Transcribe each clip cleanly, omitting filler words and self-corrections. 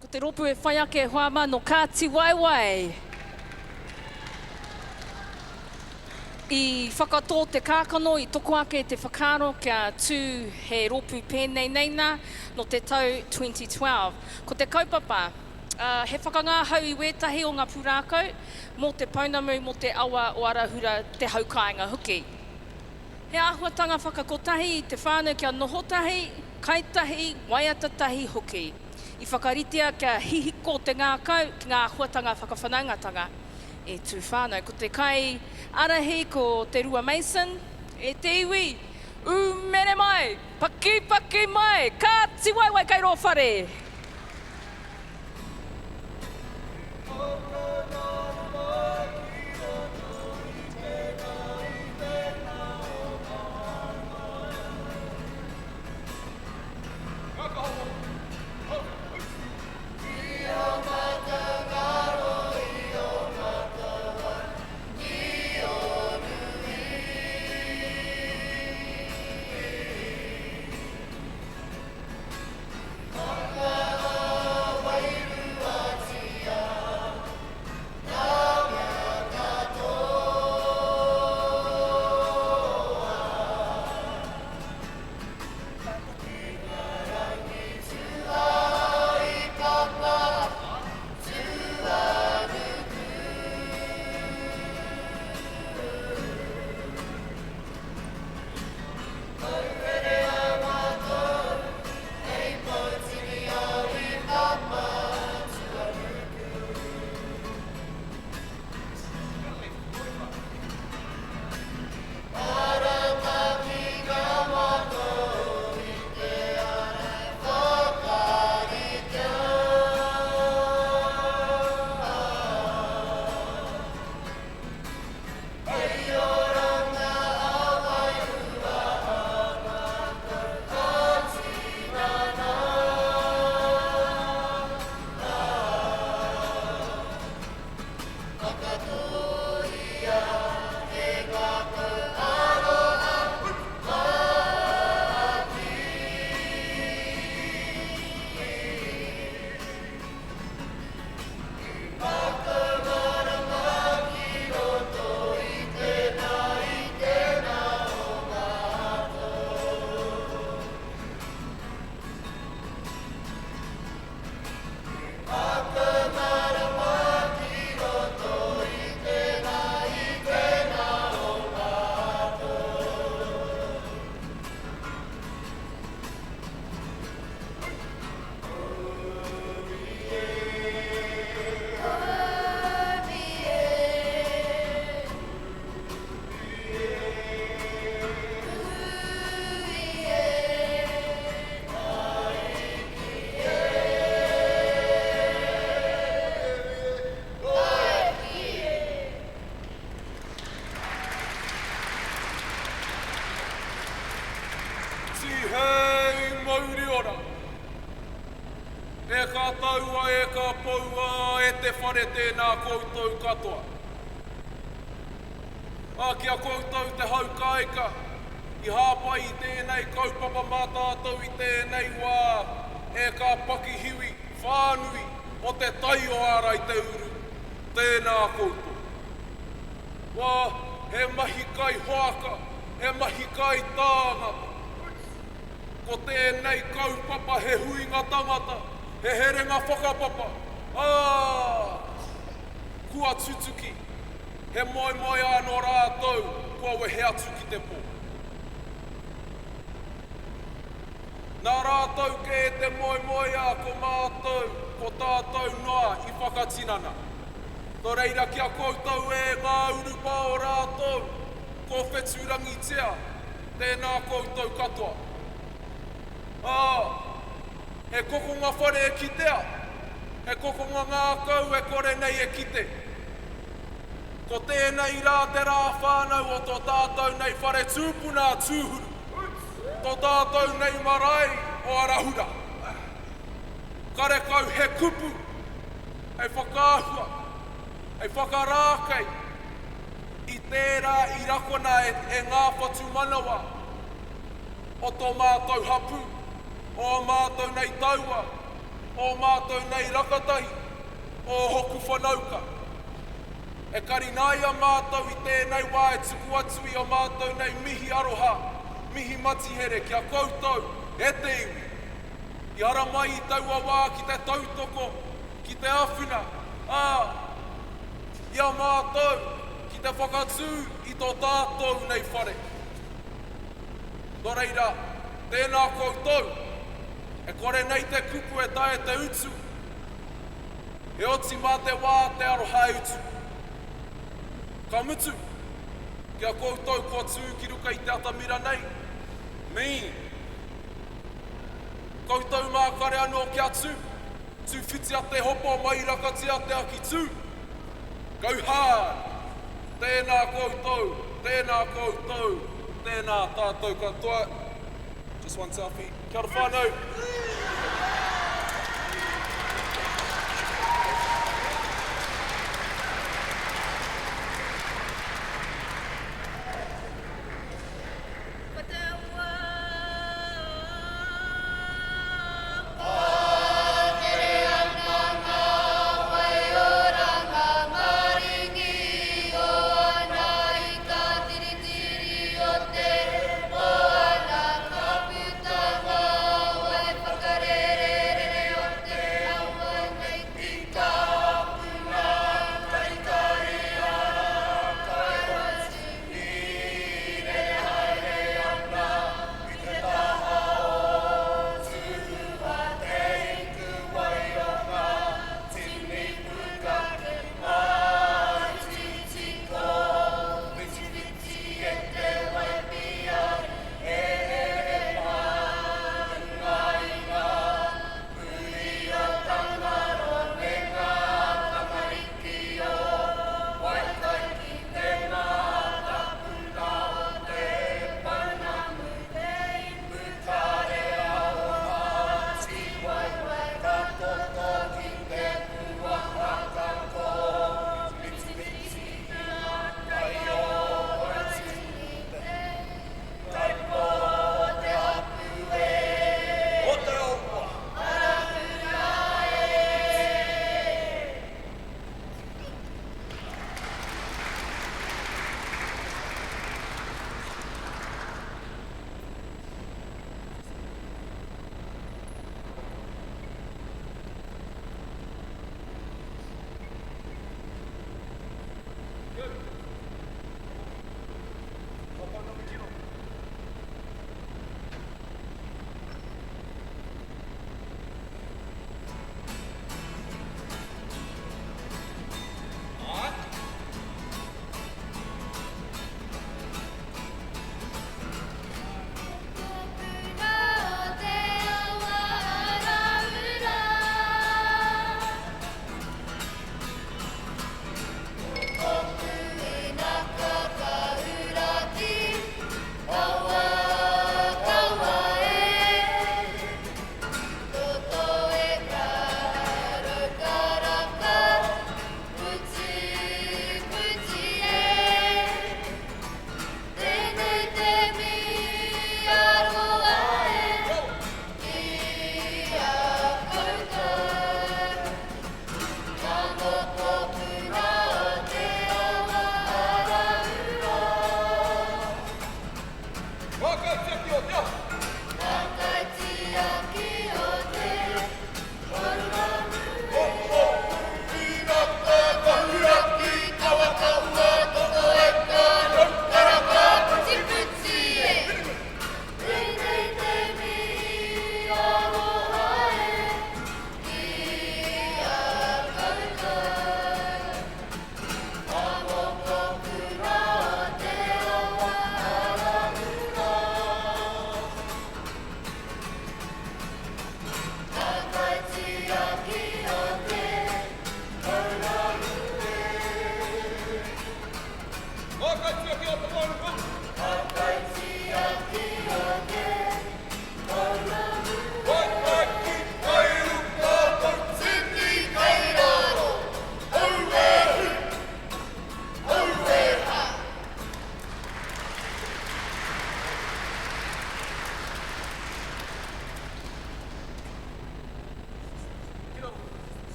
Ko te ropu e whai ake hoa mano kāti waiwai. I whakatō te kākano i toko ake te whakaro kia tū he ropu pēnei neina no te tau 2012. Ko te kaupapa, he whakangāhau i wētahi o ngā pūrākau mō te paunamu mō te awa o Arahura te haukainga huki. He āhuatanga whakakotahi i te whānau kia nohotahi, kaitahi, waiatatahi hoki. I whakaritea kia hihiko te ngākau ki ngā huatanga whakawhanaungatanga e tū whānau. Ko te kai arahi ko te Rua Mason, e te iwi, mere mai, paki mai, kāti waiwai kai rō whare. E ka taua, e ka paua, e te whare tēnā koutou katoa. A kia koutou te haukaika, i hāpai i tēnei kaupapa mātātou i tēnei wā, e ka pakihiwi, whānui, o te tai o ārai te uru, tēnā koutou. Wā, he mahi kai hoaka, he mahi kai tāngata. Ko tēnei kaupapa he huinga tangata, he herenga whakapapa. Kua tutuki, he moi anō rātou, kua we he atu ki te pō. Nā rātou ke te moi a ko mātou, ko tātou noa i whakatinana. Tō reira kia koutou e ngā urupa o rātou, ko wheturangi tea, tēnā koutou katoa. He kokonga whare e kitea, he kokonga ngākau e kore nei e kite. Ko tēnei rā te rā whānau o tō tātou nei whare tūpuna tūhuru, tō tātou nei marae o Arahura. Karekau he kupu, hei whakāhua, hei whakarākei, i tērā i rakona e ngā whatu manawa, o tō mātou hapu, o mātou nei taua, o mātou nei rakatahi o hoku whanauka. E karinaia mātou i tēnei wā e tuku atu i o mātou nei mihi aroha, mihi matihere kia koutou e te iwi. I ara mai i taua wā ki te tautoko, ki te awhina, ia mātou ki te whakatū i tō tātou nei whare. Nō reira, tēnā koutou, e kore nei te kupu e tae te utu, e oti mā te wā te aroha utu. Ka mutu, kia koutou kua tū ki ruka i te atamira nei, mi. Koutou mā kare anō kia tū whiti a te hopo mai rakatia te aki tū. Go hard! Tēnā koutou, tēnā koutou, tēnā tātou katoa. Just one selfie. Kia ora whānau.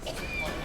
Ai